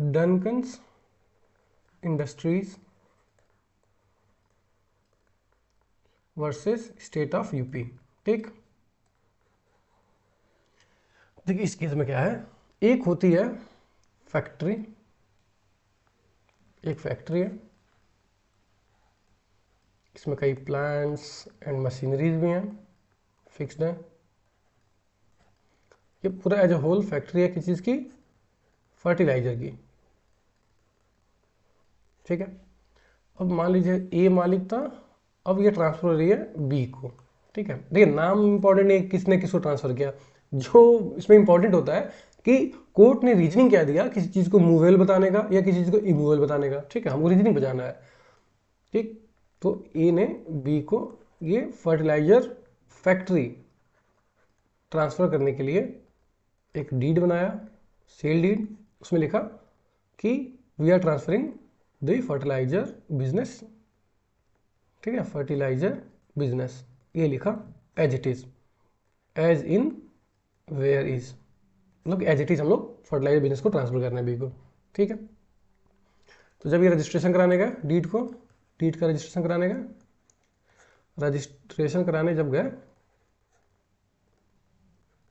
डनकन्स industries versus state of UP. ठीक, देखिए इस केस में क्या है, एक होती है फैक्ट्री, एक फैक्ट्री है, इसमें कई प्लांट्स एंड मशीनरीज भी हैं, फिक्स्ड है। ये पूरा एज ए होल फैक्ट्री है किस चीज़ की, फर्टिलाइजर की। ठीक है, अब मान लीजिए ए मालिक था, अब ये ट्रांसफर हो रही है बी को। ठीक है, देखिए नाम इंपॉर्टेंट नहीं किसने किसको ट्रांसफर किया, जो इसमें इंपॉर्टेंट होता है कि कोर्ट ने रीजनिंग क्या दिया, किसी चीज़ को मूवेबल बताने का या किसी चीज़ को इमूवेबल बताने का। ठीक है, हमको रीजनिंग बजाना है। ठीक, तो ए ने बी को ये फर्टिलाइजर फैक्ट्री ट्रांसफर करने के लिए एक डीड बनाया, सेल डीड। उसमें लिखा कि we are transferring the fertiliser business. ठीक है, फर्टिलाइजर बिजनेस, ये लिखा as it is, as in where is, मतलब एज इट इज हम लोग फर्टिलाइजर बिजनेस को ट्रांसफर करना है बी को। ठीक है, तो जब ये रजिस्ट्रेशन कराने का डीड को, डीड का रजिस्ट्रेशन कराने का, रजिस्ट्रेशन कराने जब गए,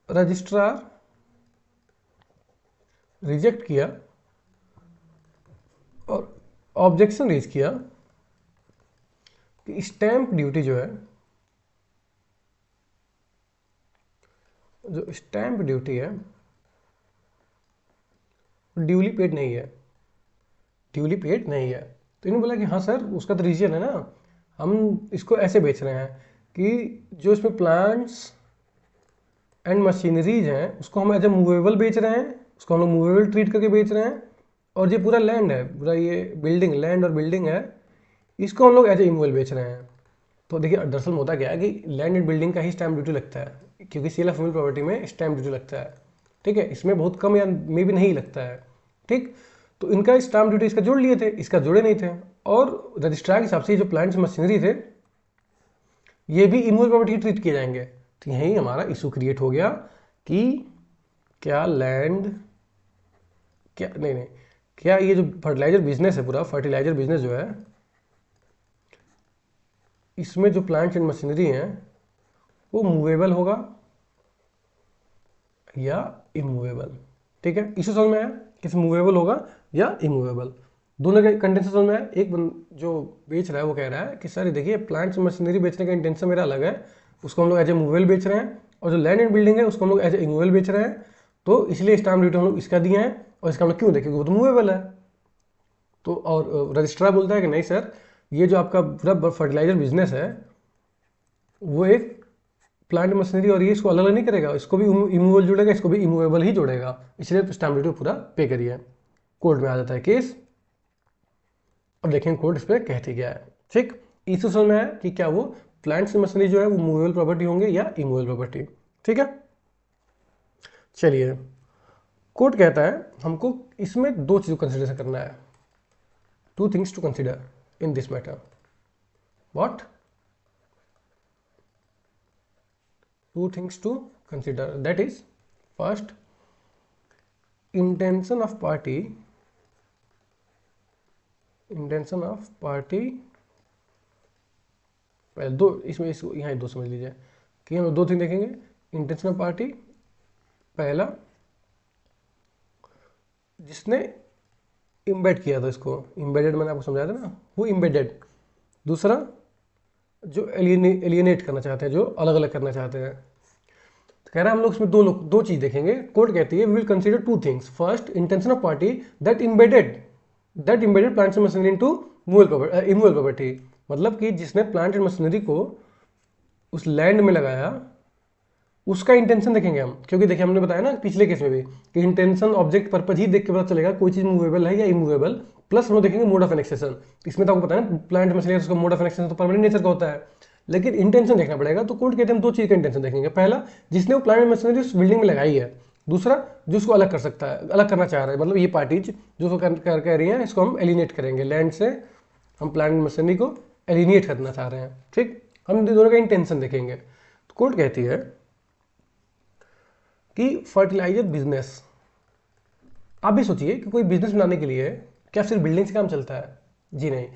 रजिस्ट्रार रिजेक्ट किया और ऑब्जेक्शन रेज किया कि स्टैंप ड्यूटी जो है, जो स्टैंप ड्यूटी है ड्यूली पेड नहीं है, ड्यूली पेड नहीं है। तो इन्होंने बोला कि हाँ सर उसका तो रीजन है ना, हम इसको ऐसे बेच रहे हैं कि जो इसमें प्लांट्स एंड मशीनरीज हैं उसको हम एज ए मूवेबल बेच रहे हैं, उसको हम लोग मूवेबल ट्रीट करके बेच रहे हैं, और जो पूरा लैंड है, पूरा ये बिल्डिंग, लैंड और बिल्डिंग है, इसको हम लोग एज ए इमूवेबल बेच रहे हैं। तो देखिए दरअसल होता क्या है कि लैंड एंड बिल्डिंग का ही स्टैंप ड्यूटी लगता है, क्योंकि सेल ऑफ मूवेबल प्रॉपर्टी में स्टैंप ड्यूटी लगता है। ठीक है, इसमें बहुत कम या मे भी नहीं लगता है। ठीक, तो इनका स्टैंप ड्यूटी इसका जोड़ लिए थे, इसका जोड़े नहीं थे, और रजिस्ट्रार के हिसाब से जो प्लांट्स मशीनरी थे ये भी इमूवेबल प्रॉपर्टी ट्रीट किए जाएंगे। तो यही हमारा इशू क्रिएट हो गया कि क्या लैंड, क्या नहीं, क्या ये जो फर्टिलाइजर बिजनेस है, पूरा फर्टिलाइजर बिजनेस जो है, इसमें जो प्लांट्स एंड मशीनरी हैं वो मूवेबल होगा या इमूवेबल। ठीक है, इशू समझ में आया किस मूवेबल होगा या इमूवेबल, दोनों के कंटेंशन समझ में आया। एक जो बेच रहा है वो कह रहा है कि सर देखिए प्लांट्स मशीनरी बेचने का इंटेंशन मेरा अलग है, उसको हम लोग एज ए मूवेबल बेच रहे हैं, और जो लैंड एंड बिल्डिंग है उसको हम लोग एज ए इमूवेबल बेच रहे हैं, तो इसलिए स्टैंप ड्यूटी हम लोग इसका दिए हैं, और इसका हम लोग क्यों दें, क्योंकि वो तो मूवेबल है। तो और रजिस्ट्रार बोलता है कि नहीं सर, ये जो आपका पूरा फर्टिलाइजर बिजनेस है वो एक प्लांट मशीनरी और ये इसको अलग अलग नहीं करेगा, इसको भी इमूवेबल जोड़ेगा, इसको भी इमूवेबल ही जोड़ेगा, इसलिए स्टैंप ड्यूटी पूरा पे करिए। कोर्ट में आ जाता है केस। अब देखेंगे कोर्ट इस पर कहती क्या है। ठीक, इस में है कि क्या वो प्लांट्स मशीनरी जो है वो मूवेबल प्रॉपर्टी होंगे या इमूवेबल प्रॉपर्टी। ठीक है, चलिए कोर्ट कहता है हमको इसमें दो चीज़ कंसिडर करना है, two things to consider in this matter. What? two things to consider, that is first intention of party, पहले दो इसमें इसको यहाँ दो समझ लीजिए कि हम दो थिंग देखेंगे। इंटेंशन ऑफ पार्टी, पहला जिसने इम्बेड किया था, इसको इम्बेडेड मैंने आपको समझाया था ना, वो इम्बेडेड। दूसरा जो एलियनेट करना चाहते हैं, जो अलग अलग करना चाहते हैं। तो कह रहा है हम लोग इसमें दो चीज देखेंगे। कोर्ट कहती है we will consider two things, first intention of party that embedded plants and machinery into immovable property, मतलब कि जिसने प्लांट एंड मशीनरी को उस लैंड में लगाया उसका इंटेंशन देखेंगे हम, क्योंकि देखिए हमने बताया ना पिछले केस में भी कि इंटेंशन ऑब्जेक्ट पर्पज ही देख के पता चलेगा कोई चीज मूवेबल है या इमूवेबल। प्लस हम लोग देखेंगे मोड ऑफ एनेक्सेशन, इसमें तो आपको पता है ना प्लांट मशीनरी उसका मोड ऑफ एनेक्सेशन तो परमानेंट नेचर का होता है, लेकिन इंटेंशन देखना पड़ेगा। तो कोर्ट कहते हैं हम दो चीज का इंटेंशन देखेंगे, पहला जिसने वो प्लांट मशीनरी उस बिल्डिंग में लगाई है, दूसरा जो उसको अलग कर सकता है, अलग करना चाह रहा है, मतलब ये पार्टीज जो कह रही है इसको हम एलिनेट करेंगे, लैंड से हम प्लांट मशीनरी को एलिनेट करना चाह रहे हैं। ठीक, हम दोनों का इंटेंशन देखेंगे। तो कोर्ट कहती है कि फर्टिलाइजर बिजनेस आप भी सोचिए कि कोई बिजनेस बनाने के लिए क्या सिर्फ बिल्डिंग से काम चलता है? जी नहीं।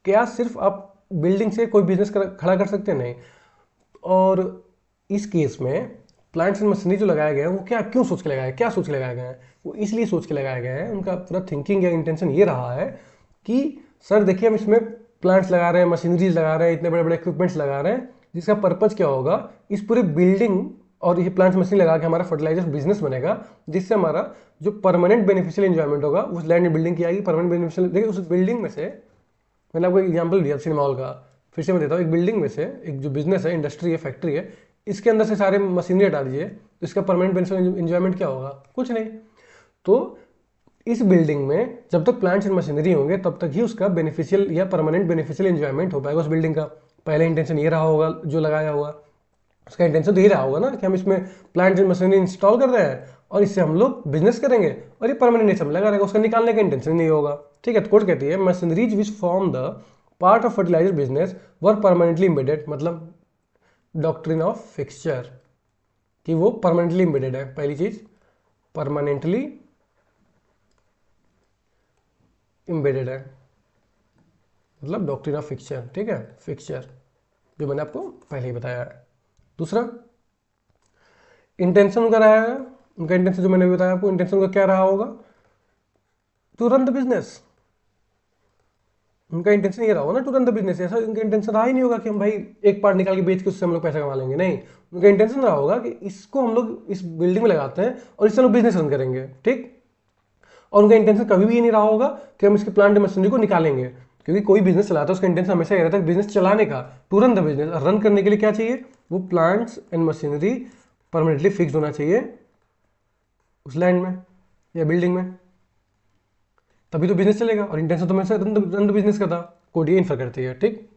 क्या सिर्फ आप बिल्डिंग से कोई बिजनेस खड़ा कर सकते हैं? नहीं। और इस केस में प्लांट्स एंड मशीनरी जो लगाए गए हैं वो क्या क्यों सोच के लगाए, क्या सोच के लगाए गए हैं? वो इसलिए सोच के लगाए गए हैं, उनका पूरा थिंकिंग या इंटेंशन ये रहा है कि सर देखिए हम इसमें प्लांट्स लगा रहे हैं, मशीनरीज लगा रहे हैं, इतने बड़े बड़े इक्विपमेंट्स लगा रहे हैं, जिसका पर्पज क्या होगा, इस पूरे बिल्डिंग और ये प्लांट्स मशीन लगा के हमारा फर्टिलाइजर बिजनेस बनेगा, जिससे हमारा जो परमानेंट बेनिफिशियल एंजॉयमेंट होगा उस लैंड बिल्डिंग की आएगी। परमानेंट बेनिफिशियल देखिए उस बिल्डिंग में से, मैंने आपको एग्जाम्पल दिया सिनेमा हॉल का, फिर से मैं देता हूँ। एक बिल्डिंग में से एक जो बिजनेस है, इंडस्ट्री है, फैक्ट्री है, इसके अंदर से सारे मशीनरी हटा दीजिए तो इसका परमानेंट बेनिफिशियल एंजॉयमेंट क्या होगा? कुछ नहीं। तो इस बिल्डिंग में जब तक प्लांट्स एंड मशीनरी होंगे तब तक ही उसका बेनिफिशियल या परमानेंट बेनिफिशियल एंजॉयमेंट हो पाएगा उस बिल्डिंग का। पहले इंटेंशन ये रहा होगा जो लगाया होगा, उसका इंटेंशन तो ये रहा होगा ना कि हम इसमें प्लांट्स एंड मशीनरी इंस्टॉल कर रहे हैं और इससे हम लोग बिजनेस करेंगे और ये परमानेंट नेचर में लगा रहेगा, उसका निकालने का इंटेंशन नहीं होगा। ठीक है, तो कोर्ट कहती है machineries which form the part of fertiliser business were permanently embedded, मतलब डॉक्ट्रिन ऑफ फिक्सचर, कि वो परमानेंटली इम्बेडेड है। पहली चीज परमानेंटली इम्बेडेड है, मतलब डॉक्ट्रिन ऑफ फिक्सचर। ठीक है, फिक्सचर जो मैंने आपको पहले ही बताया है। दूसरा इंटेंशन उनका रहा है, उनका इंटेंशन जो मैंने भी बताया आपको, इंटेंशन उनका क्या रहा होगा? To run the business. उनका इंटेंशन ये रहा होगा ना टू रन द बिजनेस। ऐसा उनका इंटेंशन रहा ही नहीं होगा कि हम भाई एक पार्ट निकाल के बेच के उससे हम लोग पैसा कमा लेंगे। नहीं, उनका इंटेंशन रहा होगा कि इसको हम लोग इस बिल्डिंग में लगाते हैं और इससे हम लोग बिजनेस रन करेंगे। ठीक, और उनका इंटेंशन कभी भी ये नहीं रहा होगा कि हम इसके प्लांट मशीनरी को निकालेंगे, क्योंकि कोई बिजनेस चलाता है उसका इंटेंशन हमेशा ये रहता है बिजनेस चलाने का, to run the business. Run करने के लिए क्या चाहिए? वो plants and machinery permanently fix होना चाहिए उस लैंड में या बिल्डिंग में, तभी तो बिजनेस चलेगा। और इंटेंशन तो हमेशा रन द बिजनेस का था। कोड ये इन्फर करती है। ठीक,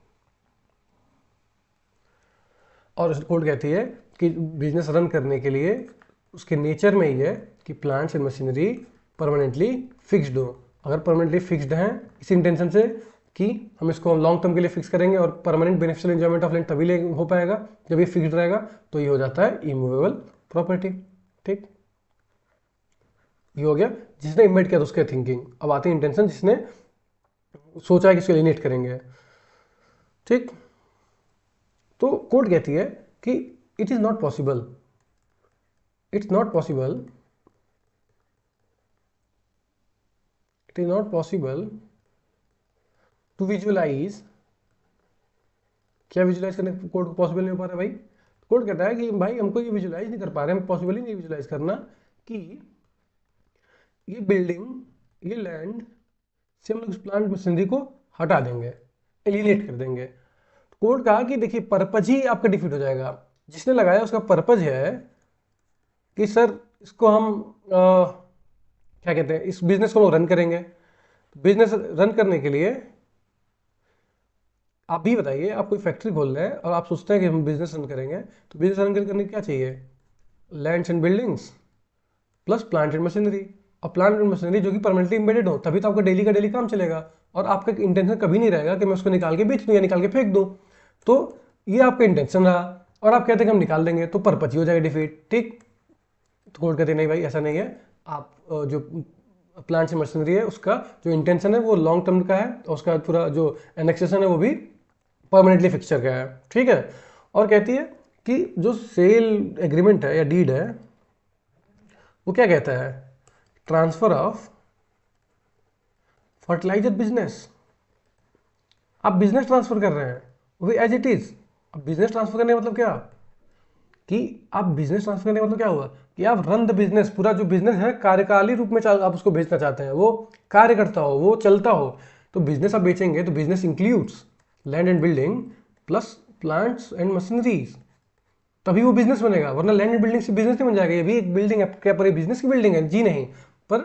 और कोड कहती है कि बिजनेस रन करने के लिए उसके नेचर में ही है कि plants and machinery permanently fixed हो। अगर परमानेंटली फिक्स्ड हैं इस इंटेंशन से कि हम इसको लॉन्ग टर्म के लिए फिक्स करेंगे और permanent beneficial enjoyment of land तभी ले हो पाएगा जब ये फिक्स्ड रहेगा, तो ये हो जाता है इमूवेबल प्रॉपर्टी। ठीक, ये हो गया जिसने इन्वेंट किया था उसके थिंकिंग। अब आती है इंटेंशन, जिसने सोचा है कि इसको एलिनेट करेंगे। ठीक, तो कोर्ट कहती है कि it is not possible, it's not possible, it is not possible to visualise. क्या विजुअलाइज करने कोर्ट को पॉसिबल नहीं हो पा रहा भाई? कोर्ट कहता है कि भाई हमको ये विजुअलाइज नहीं कर पा रहे, हम पॉसिबल ही नहीं विजुअलाइज करना कि ये बिल्डिंग, ये लैंड से हम लोग उस प्लांट मशीनरी को हटा देंगे, एलिनेट कर देंगे। कोर्ट कहा कि देखिए पर्पज ही आपका डिफीट हो जाएगा। जिसने लगाया उसका पर्पज है कि सर इसको हम क्या कहते हैं, इस बिजनेस को हम रन करेंगे। बिजनेस रन करने के लिए आप भी बताइए, आप कोई फैक्ट्री खोल रहे हैं और आप सोचते हैं कि हम बिजनेस रन करेंगे, तो बिजनेस रन करने क्या चाहिए? Lands and buildings plus plant and machinery. और प्लांट एंड मशीनरी जो कि परमानेंटली इम्बेडेड हो, तभी तो आपका डेली का डेली काम चलेगा। और आपका इंटेंशन कभी नहीं रहेगा कि मैं उसको निकाल के बेच दूँ या निकाल के फेंक दूँ। तो ये आपका इंटेंशन रहा और आप कहते हैं कि हम निकाल देंगे, तो पर्पज ही हो जाएगा डिफीट। ठीक, तो कोर्ट कहते नहीं भाई ऐसा नहीं है। आप जो प्लांट से मशीनरी है उसका जो इंटेंशन है वो लॉन्ग टर्म का है और उसका पूरा जो एनेक्सेशन है वो भी परमानेंटली फिक्सचर का है। ठीक है, और कहती है कि जो सेल एग्रीमेंट है या डीड है वो क्या कहता है? Transfer of fertiliser business. आप बिजनेस ट्रांसफर कर रहे हैं वो भी एज इट इज। अब बिजनेस ट्रांसफर करने का मतलब क्या? कि आप बिजनेस ट्रांसफर करने का मतलब क्या हुआ कि आप रन द बिजनेस, पूरा जो बिजनेस है कार्यकाली रूप में आप उसको बेचना चाहते हैं, वो कार्य करता हो, वो चलता हो। तो बिजनेस आप बेचेंगे तो business includes land and building plus plants and machineries, तभी वो बिजनेस बनेगा। वरना लैंड एंड बिल्डिंग से बिजनेस नहीं बन जाएगा। ये भी एक बिल्डिंग है, क्या पर बिजनेस की बिल्डिंग है? जी नहीं। पर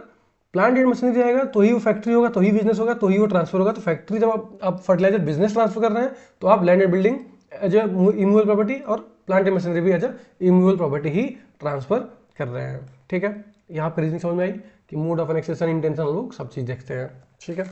प्लांट एंड मशीनरी रहेगा तो ही वो फैक्ट्री होगा, तो ही बिजनेस होगा, तो ही वो ट्रांसफर होगा। तो फैक्ट्री जब आप फर्टिलाइजर बिजनेस ट्रांसफर कर रहे हैं तो आप land and building as a immovable property और प्लांट एंड मशीनरी भी एज ए इमूवेबल प्रॉपर्टी ही ट्रांसफर कर रहे हैं। ठीक है, यहाँ पर रीजनिंग समझ में आई कि मोड ऑफ एनेक्सेशन, इंटेंशन, लोग सब चीज देखते हैं। ठीक है।